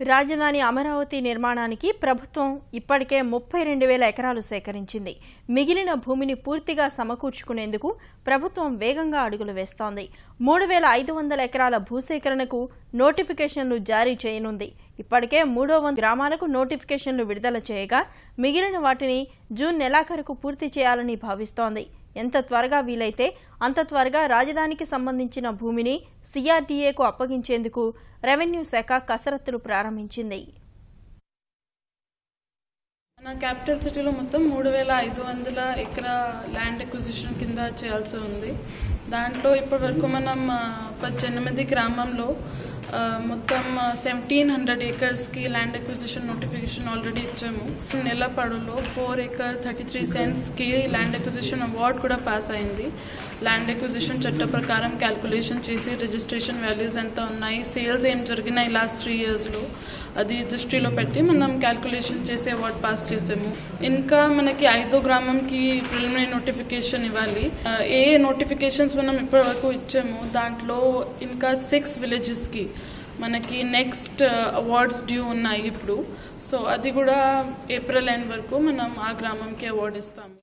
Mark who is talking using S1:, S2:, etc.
S1: రాజధాని అమరావతి నిర్మాణానికి ప్రభుత్వం ఇప్పటికే 32,000 ఎకరాలు సేకరించింది. మిగిలిన భూమిని పూర్తిగా సమకూర్చుకునేందుకు ప్రభుత్వం వేగంగా అడుగులు వేస్తోంది. 3,500 ఎకరాల భూసేకరణకు నోటిఫికేషన్లు జారీ చేయనుంది. ఇప్పటికే 300 గ్రామాలకు నోటిఫికేషన్లు విడుదల చేయగా మిగిలిన వాటిని జూన్ నెలాఖరుకు పూర్తి చేయాలని భావిస్తోంది. ఎంత త్వరగా వీలైతే అంత త్వరగా రాజధానికి సంబంధించిన భూమిని సిఆర్డీఏకు అప్పగించేందుకు రెవెన్యూ శాఖ కసరత్తులు ప్రారంభించింది.
S2: మన క్యాపిటల్ సిటీలో మొత్తం 3,500 ఎకరా ల్యాండ్ ఎక్విజిషన్ కింద చేయాల్సి ఉంది. దాంట్లో ఇప్పటి వరకు మనం 18 గ్రామంలో మొత్తం 1,700 ఏకర్స్కి ల్యాండ్ ఎక్విజిషన్ నోటిఫికేషన్ ఆల్రెడీ ఇచ్చాము. నెలపడులో 4 acre 33 centsకి ల్యాండ్ ఎక్విజిషన్ అవార్డ్ కూడా పాస్ అయింది. ల్యాండ్ ఎక్విజిషన్ చట్ట ప్రకారం క్యాల్కులేషన్ చేసి రిజిస్ట్రేషన్ వాల్యూస్ ఎంత ఉన్నాయి, సేల్స్ ఏం జరిగినాయి లాస్ట్ 3 yearsలో, అది దృష్టిలో పెట్టి మనం క్యాల్కులేషన్ చేసి అవార్డ్ పాస్ చేసాము. ఇంకా మనకి 5వ గ్రామంకి ప్రిలిమినరీ నోటిఫికేషన్ ఇవ్వాలి. ఏ నోటిఫికేషన్స్ మనం ఇప్పటి వరకు ఇచ్చాము దాంట్లో ఇంకా 6 villagesకి మనకి నెక్స్ట్ అవార్డ్స్ డ్యూ ఉన్నాయి ఇప్పుడు. సో అది కూడా ఏప్రిల్ ఎండ్ వరకు మనం ఆ గ్రామంకి అవార్డు ఇస్తాము.